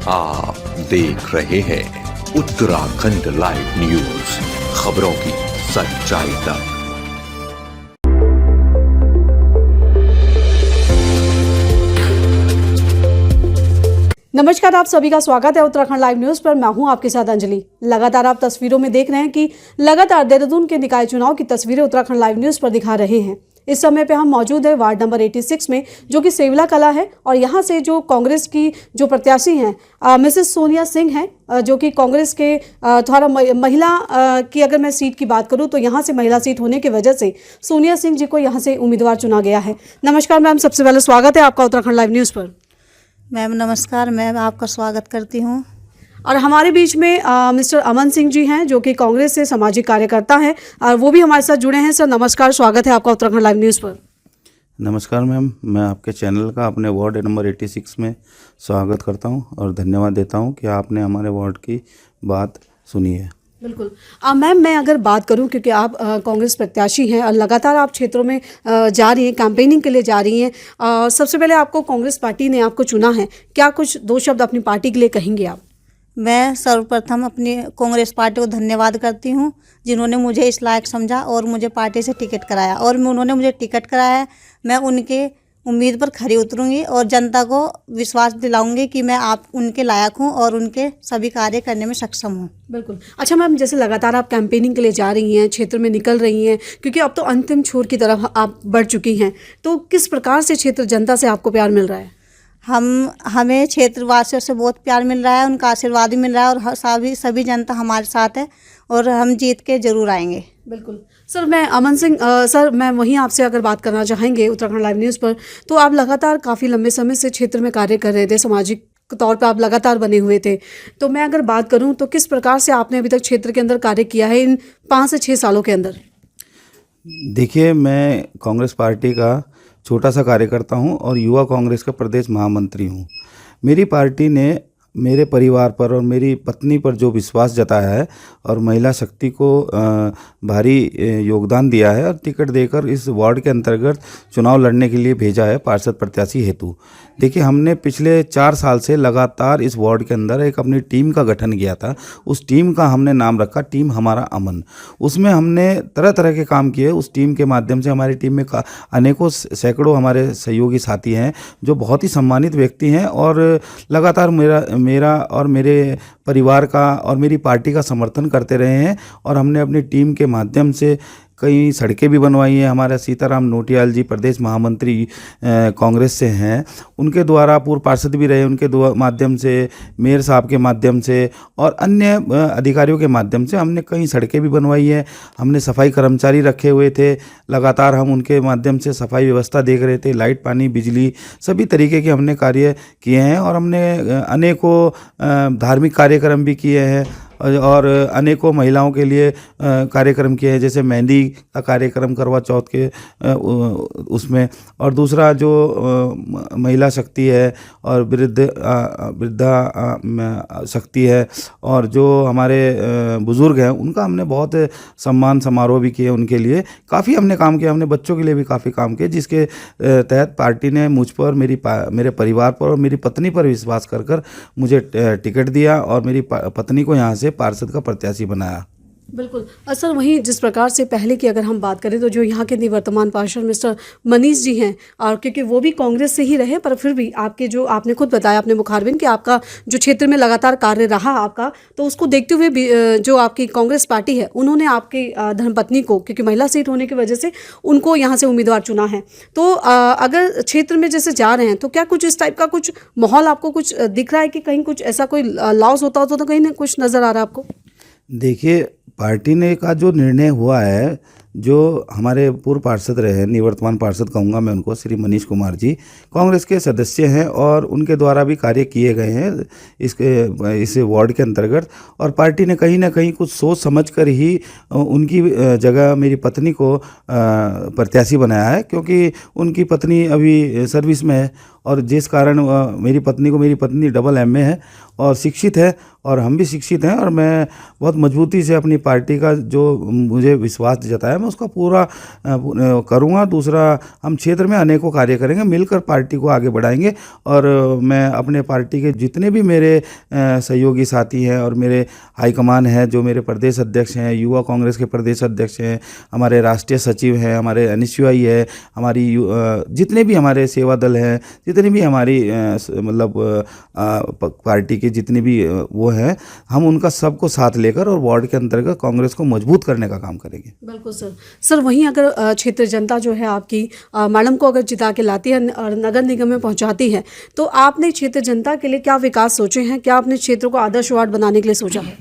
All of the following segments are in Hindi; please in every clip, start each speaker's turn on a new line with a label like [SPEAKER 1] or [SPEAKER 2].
[SPEAKER 1] आप देख रहे हैं उत्तराखंड लाइव न्यूज, खबरों की सच्चाई तक।
[SPEAKER 2] नमस्कार, आप सभी का स्वागत है उत्तराखंड लाइव न्यूज पर। मैं हूं आपके साथ अंजलि। लगातार आप तस्वीरों में देख रहे हैं कि लगातार देहरादून के निकाय चुनाव की तस्वीरें उत्तराखंड लाइव न्यूज पर दिखा रहे हैं। इस समय पे हम मौजूद है वार्ड नंबर 86 में, जो कि सेवला कला है, और यहाँ से जो कांग्रेस की जो प्रत्याशी हैं मिसेस सोनिया सिंह हैं, जो कि कांग्रेस के थोड़ा महिला की अगर मैं सीट की बात करूँ तो यहाँ से महिला सीट होने की वजह से सोनिया सिंह जी को यहाँ से उम्मीदवार चुना गया है। नमस्कार मैम, सबसे पहले स्वागत है आपका उत्तराखंड लाइव न्यूज़ पर।
[SPEAKER 3] मैम नमस्कार, मैं आपका स्वागत करती हूँ।
[SPEAKER 2] और हमारे बीच में मिस्टर अमन सिंह जी हैं, जो कि कांग्रेस से सामाजिक कार्यकर्ता हैं, और वो भी हमारे साथ जुड़े हैं। सर नमस्कार, स्वागत है आपका उत्तराखंड लाइव न्यूज़ पर।
[SPEAKER 4] नमस्कार मैम, मैं आपके चैनल का अपने वार्ड नंबर 86 में स्वागत करता हूं और धन्यवाद देता हूं कि आपने हमारे वार्ड की बात सुनी है।
[SPEAKER 2] बिल्कुल मैम, मैं अगर बात करूं, क्योंकि आप कांग्रेस प्रत्याशी हैं और लगातार आप क्षेत्रों में जा रही हैं, कैंपेनिंग के लिए जा रही हैं। सबसे पहले आपको कांग्रेस पार्टी ने आपको चुना है, क्या कुछ दो शब्द अपनी पार्टी के लिए कहेंगे आप?
[SPEAKER 3] मैं सर्वप्रथम अपनी कांग्रेस पार्टी को धन्यवाद करती हूं, जिन्होंने मुझे इस लायक समझा और मुझे पार्टी से टिकट कराया, और उन्होंने मुझे टिकट कराया है। मैं उनके उम्मीद पर खरी उतरूंगी और जनता को विश्वास दिलाऊंगी कि मैं आप उनके लायक हूं और उनके सभी कार्य करने में सक्षम हूं।
[SPEAKER 2] बिल्कुल। अच्छा मैम, जैसे लगातार आप कैंपेनिंग के लिए जा रही हैं, क्षेत्र में निकल रही हैं, क्योंकि अब तो अंतिम छोर की तरफ आप बढ़ चुकी हैं, तो किस प्रकार से क्षेत्र जनता से आपको प्यार मिल रहा है?
[SPEAKER 3] हमें क्षेत्रवासियों से बहुत प्यार मिल रहा है, उनका आशीर्वाद भी मिल रहा है, और सभी जनता हमारे साथ है और हम जीत के जरूर आएंगे।
[SPEAKER 2] बिल्कुल। सर मैं अमन सिंह सर मैं वहीं आपसे अगर बात करना चाहेंगे उत्तराखंड लाइव न्यूज़ पर, तो आप लगातार काफ़ी लंबे समय से क्षेत्र में कार्य कर रहे थे, सामाजिक तौर पर आप लगातार बने हुए थे। तो मैं अगर बात करूं तो किस प्रकार से आपने अभी तक क्षेत्र के अंदर कार्य किया है इन 5 से 6 सालों के अंदर?
[SPEAKER 4] देखिए, मैं कांग्रेस पार्टी का छोटा सा कार्यकर्ता हूं और युवा कांग्रेस का प्रदेश महामंत्री हूं। मेरी पार्टी ने मेरे परिवार पर और मेरी पत्नी पर जो विश्वास जताया है और महिला शक्ति को भारी योगदान दिया है और टिकट देकर इस वार्ड के अंतर्गत चुनाव लड़ने के लिए भेजा है पार्षद प्रत्याशी हेतु। देखिए, हमने पिछले 4 साल से लगातार इस वार्ड के अंदर एक अपनी टीम का गठन किया था। उस टीम का हमने नाम रखा टीम हमारा अमन। उसमें हमने तरह तरह के काम किए। उस टीम के माध्यम से हमारी टीम में अनेकों सैकड़ों हमारे सहयोगी साथी हैं जो बहुत ही सम्मानित व्यक्ति हैं और लगातार मेरा और मेरे परिवार का और मेरी पार्टी का समर्थन करते रहे हैं। और हमने अपनी टीम के माध्यम से कई सड़कें भी बनवाई हैं। हमारे सीताराम नोटियाल जी प्रदेश महामंत्री कांग्रेस से हैं, उनके द्वारा पूर्व पार्षद भी रहे, उनके माध्यम से, मेयर साहब के माध्यम से और अन्य अधिकारियों के माध्यम से हमने कई सड़कें भी बनवाई है। हमने सफाई कर्मचारी रखे हुए थे, लगातार हम उनके माध्यम से सफाई व्यवस्था देख रहे थे। लाइट, पानी, बिजली सभी तरीके के हमने कार्य किए हैं और हमने अनेकों धार्मिक कार्यक्रम भी किए हैं और अनेकों महिलाओं के लिए कार्यक्रम किए हैं, जैसे मेहंदी का कार्यक्रम, करवा चौथ के उसमें, और दूसरा जो महिला शक्ति है और वृद्धा शक्ति है और जो हमारे बुज़ुर्ग हैं उनका हमने बहुत सम्मान समारोह भी किए। उनके लिए काफ़ी हमने काम किया। हमने बच्चों के लिए भी काफ़ी काम किए, जिसके तहत पार्टी ने मुझ पर, मेरे परिवार पर और मेरी पत्नी पर विश्वास कर मुझे टिकट दिया और मेरी पत्नी को यहाँ से पार्षद का प्रत्याशी बनाया।
[SPEAKER 2] बिल्कुल। सर वहीं जिस प्रकार से पहले की अगर हम बात करें तो जो यहाँ के निवर्तमान पार्षद मिस्टर मनीष जी हैं, और क्योंकि वो भी कांग्रेस से ही रहे, पर फिर भी आपके जो आपने खुद बताया अपने मुखारबिन कि आपका जो क्षेत्र में लगातार कार्य रहा आपका, तो उसको देखते हुए भी जो आपकी कांग्रेस पार्टी है उन्होंने आपकी धर्मपत्नी को, क्योंकि महिला सीट होने की वजह से उनको यहाँ से उम्मीदवार चुना है। तो अगर क्षेत्र में जैसे जा रहे हैं तो क्या कुछ इस टाइप का कुछ माहौल आपको कुछ दिख रहा है कि कहीं कुछ ऐसा कोई लॉस होता तो कहीं ना कुछ नज़र आ रहा है आपको?
[SPEAKER 4] देखिए, पार्टी ने का जो निर्णय हुआ है, जो हमारे पूर्व पार्षद रहे, निवर्तमान पार्षद कहूँगा मैं उनको, श्री मनीष कुमार जी कांग्रेस के सदस्य हैं और उनके द्वारा भी कार्य किए गए हैं इस वार्ड के अंतर्गत। और पार्टी ने कहीं ना कहीं कुछ सोच समझ कर ही उनकी जगह मेरी पत्नी को प्रत्याशी बनाया है, क्योंकि उनकी पत्नी अभी सर्विस में है और जिस कारण मेरी पत्नी डबल MA है और शिक्षित है और हम भी शिक्षित हैं, और मैं बहुत मजबूती से अपनी पार्टी का जो मुझे विश्वास जताया मैं उसका पूरा करूँगा। दूसरा, हम क्षेत्र में अनेकों कार्य करेंगे, मिलकर पार्टी को आगे बढ़ाएंगे। और मैं अपने पार्टी के जितने भी मेरे सहयोगी साथी हैं और मेरे हाईकमान हैं, जो मेरे प्रदेश अध्यक्ष हैं, युवा कांग्रेस के प्रदेश अध्यक्ष हैं, हमारे राष्ट्रीय सचिव हैं, हमारे NSUI है, हमारी जितने भी हमारे सेवा दल हैं, जितनी भी हमारी मतलब पार्टी के जितने भी वो हैं, हम उनका सबको साथ लेकर और वार्ड के अंतर्गत कांग्रेस को मजबूत करने का काम करेंगे।
[SPEAKER 2] बिल्कुल सर। वहीं अगर क्षेत्र जनता जो है आपकी मैडम को अगर जिता के लाती है और नगर निगम में पहुंचाती है, तो आपने क्षेत्र जनता के लिए क्या विकास सोचे हैं? क्या आपने क्षेत्र को आदर्श वार्ड बनाने के लिए सोचा है?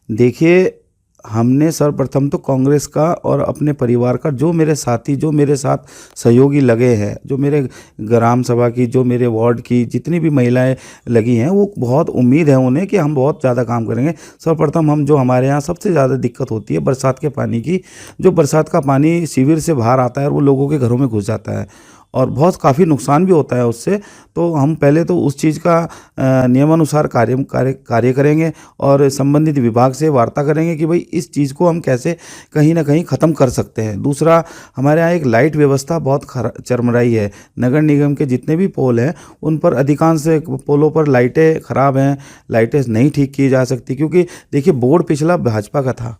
[SPEAKER 4] देखिए, हमने सर्वप्रथम तो कांग्रेस का और अपने परिवार का, जो मेरे साथी, जो मेरे साथ सहयोगी लगे हैं, जो मेरे ग्राम सभा की, जो मेरे वार्ड की जितनी भी महिलाएं लगी हैं, वो बहुत उम्मीद है उन्हें कि हम बहुत ज़्यादा काम करेंगे। सर्वप्रथम हम, जो हमारे यहाँ सबसे ज़्यादा दिक्कत होती है बरसात के पानी की, जो बरसात का पानी शिविर से बाहर आता है और वो लोगों के घरों में घुस जाता है और बहुत काफ़ी नुकसान भी होता है उससे। तो हम पहले तो उस चीज़ का नियमानुसार कार्य करेंगे और संबंधित विभाग से वार्ता करेंगे कि भाई इस चीज़ को हम कैसे कहीं ना कहीं ख़त्म कर सकते हैं। दूसरा, हमारे यहाँ एक लाइट व्यवस्था बहुत चरमराई है। नगर निगम के जितने भी पोल हैं उन पर, अधिकांश पोलों पर लाइटें ख़राब हैं, लाइटें नहीं ठीक की जा सकती, क्योंकि देखिए बोर्ड पिछला भाजपा का था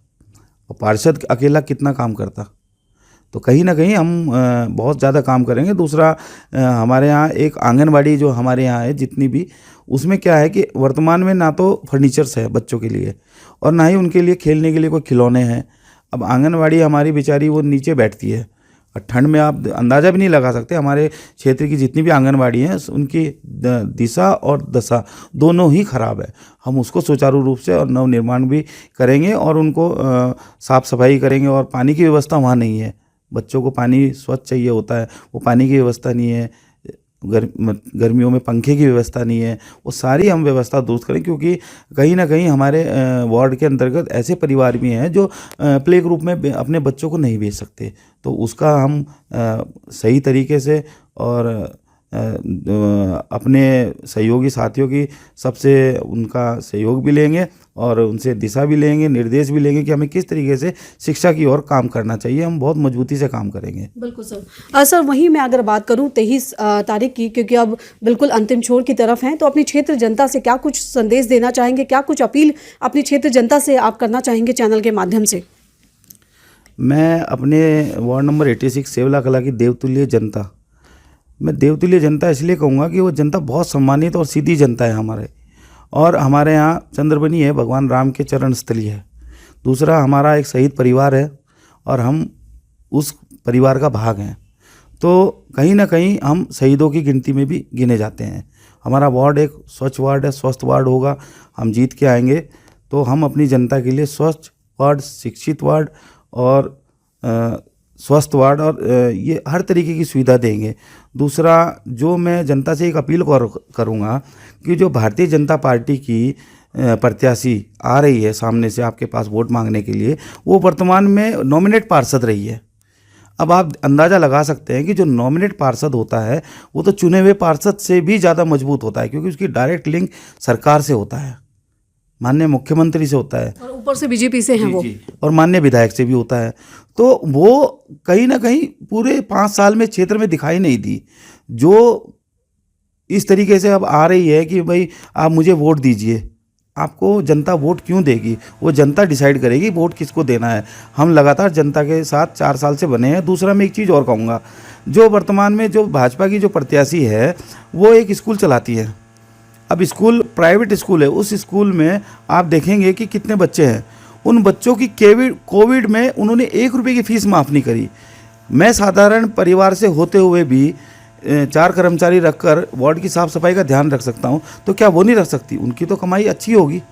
[SPEAKER 4] और पार्षद अकेला कितना काम करता। तो कहीं ना कहीं हम बहुत ज़्यादा काम करेंगे। दूसरा, हमारे यहाँ एक आंगनबाड़ी जो हमारे यहाँ है जितनी भी, उसमें क्या है कि वर्तमान में ना तो फर्नीचर्स है बच्चों के लिए और ना ही उनके लिए खेलने के लिए कोई खिलौने हैं। अब आंगनबाड़ी हमारी बेचारी वो नीचे बैठती है और ठंड में आप अंदाज़ा भी नहीं लगा सकते। हमारे क्षेत्र की जितनी भी आंगनबाड़ी हैं उनकी दिशा और दशा दोनों ही ख़राब है। हम उसको सुचारू रूप से और नवनिर्माण भी करेंगे और उनको साफ़ सफाई करेंगे। और पानी की व्यवस्था वहाँ नहीं है, बच्चों को पानी स्वच्छ चाहिए होता है, वो पानी की व्यवस्था नहीं है। गर्मियों में पंखे की व्यवस्था नहीं है। वो सारी हम व्यवस्था दुरुस्त करें, क्योंकि कहीं ना कहीं हमारे वार्ड के अंतर्गत ऐसे परिवार भी हैं जो प्ले ग्रुप में अपने बच्चों को नहीं भेज सकते। तो उसका हम सही तरीके से और अपने सहयोगी साथियों की सबसे उनका सहयोग भी लेंगे और उनसे दिशा भी लेंगे, निर्देश भी लेंगे कि हमें किस तरीके से शिक्षा की ओर काम करना चाहिए। हम बहुत मजबूती से काम करेंगे।
[SPEAKER 2] बिल्कुल सर। सर, वहीं मैं अगर बात करूं 23 तारीख की, क्योंकि अब बिल्कुल अंतिम छोर की तरफ हैं, तो अपनी क्षेत्र जनता से क्या कुछ संदेश देना चाहेंगे? क्या कुछ अपील अपनी क्षेत्र जनता से आप करना चाहेंगे चैनल के माध्यम से?
[SPEAKER 4] मैं अपने वार्ड नंबर 86 सेवला कला की देवतुल्य जनता, मैं देवतुल्य जनता इसलिए कहूँगा कि वो जनता बहुत सम्मानित और सीधी जनता है हमारे। और हमारे यहाँ चंद्रबनी है, भगवान राम के चरण स्थली है। दूसरा, हमारा एक शहीद परिवार है और हम उस परिवार का भाग हैं। तो कहीं ना कहीं हम शहीदों की गिनती में भी गिने जाते हैं। हमारा वार्ड एक स्वच्छ वार्ड है, स्वस्थ वार्ड होगा। हम जीत के आएंगे तो हम अपनी जनता के लिए स्वच्छ वार्ड, शिक्षित वार्ड और स्वस्थ वार्ड और ये हर तरीके की सुविधा देंगे। दूसरा, जो मैं जनता से एक अपील करूँगा कि जो भारतीय जनता पार्टी की प्रत्याशी आ रही है सामने से आपके पास वोट मांगने के लिए, वो वर्तमान में नॉमिनेट पार्षद रही है। अब आप अंदाज़ा लगा सकते हैं कि जो नॉमिनेट पार्षद होता है वो तो चुने हुए पार्षद से भी ज़्यादा मजबूत होता है, क्योंकि उसकी डायरेक्ट लिंक सरकार से होता है, माननीय मुख्यमंत्री से होता है
[SPEAKER 2] और ऊपर से बीजेपी से हैं वो,
[SPEAKER 4] और माननीय विधायक से भी होता है। तो वो कहीं ना कहीं पूरे 5 साल में क्षेत्र में दिखाई नहीं दी। जो इस तरीके से अब आ रही है कि भाई आप मुझे वोट दीजिए, आपको जनता वोट क्यों देगी? वो जनता डिसाइड करेगी वोट किसको देना है। हम लगातार जनता के साथ 4 साल से बने हैं। दूसरा, मैं एक चीज़ और कहूँगा, जो वर्तमान में जो भाजपा की जो प्रत्याशी है वो एक स्कूल चलाती है। अब स्कूल प्राइवेट स्कूल है, उस स्कूल में आप देखेंगे कि कितने बच्चे हैं। उन बच्चों की कोविड में उन्होंने 1 रुपये की फ़ीस माफ़ नहीं करी। मैं साधारण परिवार से होते हुए भी 4 कर्मचारी रखकर वार्ड की साफ़ सफाई का ध्यान रख सकता हूँ, तो क्या वो नहीं रख सकती? उनकी तो कमाई अच्छी होगी।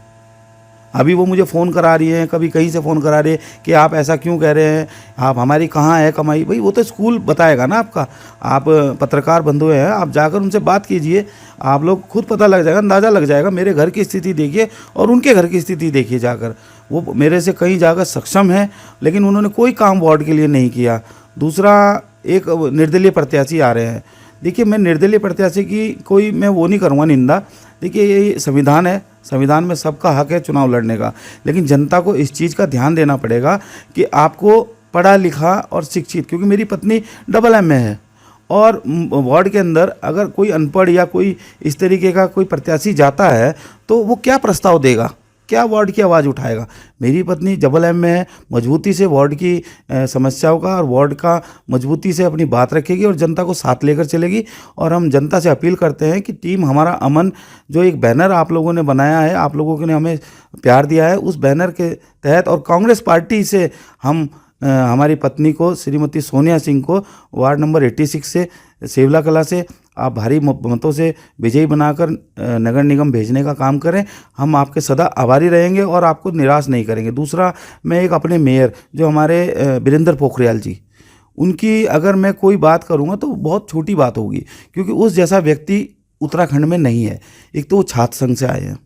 [SPEAKER 4] अभी वो मुझे फ़ोन करा रही हैं, कभी कहीं से फ़ोन करा रही है कि आप ऐसा क्यों कह रहे हैं, आप हमारी कहाँ है कमाई? भाई वो तो स्कूल बताएगा ना आपका। आप पत्रकार बंधु हैं, आप जाकर उनसे बात कीजिए, आप लोग खुद पता लग जाएगा, अंदाज़ा लग जाएगा। मेरे घर की स्थिति देखिए और उनके घर की स्थिति देखिए जाकर। वो मेरे से कहीं जाकर सक्षम है, लेकिन उन्होंने कोई काम वार्ड के लिए नहीं किया। दूसरा, एक निर्दलीय प्रत्याशी आ रहे हैं, देखिए, मैं निर्दलीय प्रत्याशी की कोई मैं वो नहीं करूँगा निंदा। देखिए, ये संविधान है, संविधान में सबका हक है चुनाव लड़ने का, लेकिन जनता को इस चीज़ का ध्यान देना पड़ेगा कि आपको पढ़ा लिखा और शिक्षित, क्योंकि मेरी पत्नी डबल एमए है, और वार्ड के अंदर अगर कोई अनपढ़ या कोई इस तरीके का कोई प्रत्याशी जाता है तो वो क्या प्रस्ताव देगा, क्या वार्ड की आवाज़ उठाएगा। मेरी पत्नी डबल एमए है, मजबूती से वार्ड की समस्याओं का और वार्ड का मजबूती से अपनी बात रखेगी और जनता को साथ लेकर चलेगी। और हम जनता से अपील करते हैं कि टीम हमारा अमन, जो एक बैनर आप लोगों ने बनाया है, आप लोगों ने हमें प्यार दिया है, उस बैनर के तहत और कांग्रेस पार्टी से हम हमारी पत्नी को, श्रीमती सोनिया सिंह को, वार्ड नंबर 86 से, सेवला कला से आप भारी मतों से विजयी बनाकर नगर निगम भेजने का काम करें। हम आपके सदा आभारी रहेंगे और आपको निराश नहीं करेंगे। दूसरा, मैं एक अपने मेयर जो हमारे वीरेंद्र पोखरियाल जी, उनकी अगर मैं कोई बात करूँगा तो बहुत छोटी बात होगी, क्योंकि उस जैसा व्यक्ति उत्तराखंड में नहीं है। एक तो वो छात्र संघ से आए हैं,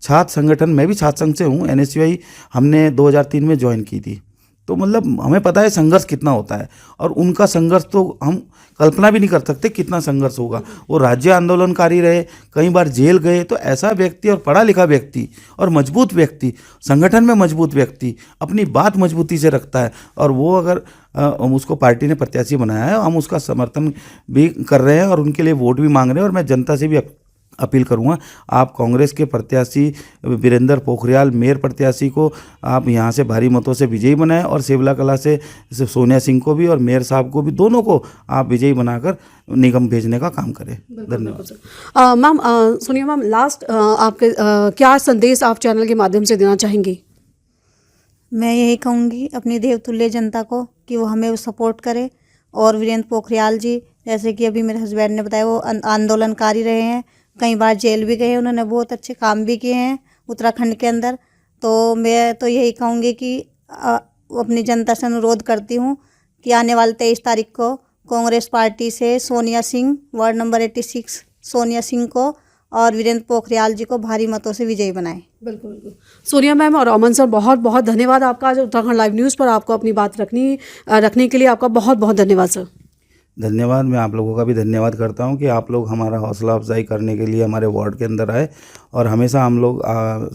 [SPEAKER 4] छात्र संगठन, मैं भी छात्र संघ से हूँ, NSUI हमने 2003 में ज्वाइन की थी, तो मतलब हमें पता है संघर्ष कितना होता है, और उनका संघर्ष तो हम कल्पना भी नहीं कर सकते कितना संघर्ष होगा। वो राज्य आंदोलनकारी रहे, कई बार जेल गए। तो ऐसा व्यक्ति और पढ़ा लिखा व्यक्ति और मजबूत व्यक्ति, संगठन में मजबूत व्यक्ति अपनी बात मजबूती से रखता है, और वो अगर उसको पार्टी ने प्रत्याशी बनाया है, हम उसका समर्थन भी कर रहे हैं और उनके लिए वोट भी मांग रहे हैं। और मैं जनता से भी अपील करूंगा, आप कांग्रेस के प्रत्याशी वीरेंद्र पोखरियाल मेयर प्रत्याशी को आप यहां से भारी मतों से विजयी बनाएं, और सेवला कला से सोनिया सिंह को भी और मेयर साहब को भी, दोनों को आप विजयी बनाकर निगम भेजने का काम करें। धन्यवाद।
[SPEAKER 2] मैम, सोनिया मैम, लास्ट आपके क्या संदेश आप चैनल के माध्यम से देना चाहेंगी?
[SPEAKER 3] मैं यही कहूँगी अपनी देवतुल्य जनता को कि वो हमें सपोर्ट करे। और वीरेंद्र पोखरियाल जी, जैसे कि अभी मेरे हस्बैंड ने बताया, वो आंदोलनकारी रहे हैं, कई बार जेल भी गए, उन्होंने बहुत अच्छे काम भी किए हैं उत्तराखंड के अंदर। तो मैं तो यही कहूँगी कि अपनी जनता से अनुरोध करती हूँ कि आने वाले 23 तारीख को कांग्रेस पार्टी से सोनिया सिंह, वार्ड नंबर 86 सोनिया सिंह को और वीरेंद्र पोखरियाल जी को भारी मतों से विजयी बनाएं।
[SPEAKER 2] बिल्कुल बिल्कुल। सोनिया मैम और अमन सर, बहुत बहुत धन्यवाद आपका, जो उत्तराखंड लाइव न्यूज़ पर आपको अपनी बात रखने के लिए आपका बहुत बहुत धन्यवाद सर।
[SPEAKER 4] धन्यवाद। मैं आप लोगों का भी धन्यवाद करता हूं कि आप लोग हमारा हौसला अफजाई करने के लिए हमारे वार्ड के अंदर आए, और हमेशा हम लोग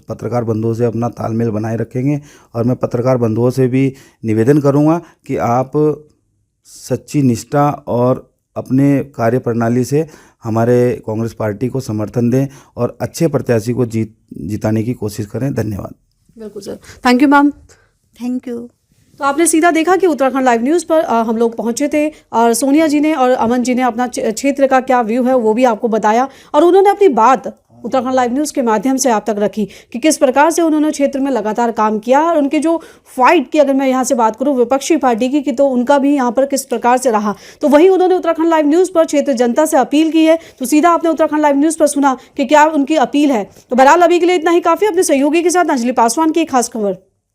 [SPEAKER 4] पत्रकार बंधुओं से अपना तालमेल बनाए रखेंगे। और मैं पत्रकार बंधुओं से भी निवेदन करूंगा कि आप सच्ची निष्ठा और अपने कार्य प्रणाली से हमारे कांग्रेस पार्टी को समर्थन दें और अच्छे प्रत्याशी को जिताने की कोशिश करें। धन्यवाद।
[SPEAKER 2] बिल्कुल sir, thank you ma'am.
[SPEAKER 3] Thank you.
[SPEAKER 2] तो आपने सीधा देखा कि उत्तराखंड लाइव न्यूज़ पर हम लोग पहुंचे थे, और सोनिया जी ने और अमन जी ने अपना क्षेत्र का क्या व्यू है वो भी आपको बताया, और उन्होंने अपनी बात उत्तराखंड लाइव न्यूज़ के माध्यम से आप तक रखी कि किस प्रकार से उन्होंने क्षेत्र में लगातार काम किया, और उनकी जो फाइट की अगर मैं यहाँ से बात करूँ विपक्षी पार्टी की, तो उनका भी यहाँ पर किस प्रकार से रहा। तो वहीं उन्होंने उत्तराखंड लाइव न्यूज़ पर क्षेत्र जनता से अपील की है। तो सीधा आपने उत्तराखंड लाइव न्यूज़ पर सुना कि क्या उनकी अपील है। तो बहरहाल अभी के लिए इतना ही काफ़ी। अपने सहयोगी के साथ अंजलि पासवान की एक खास खबर।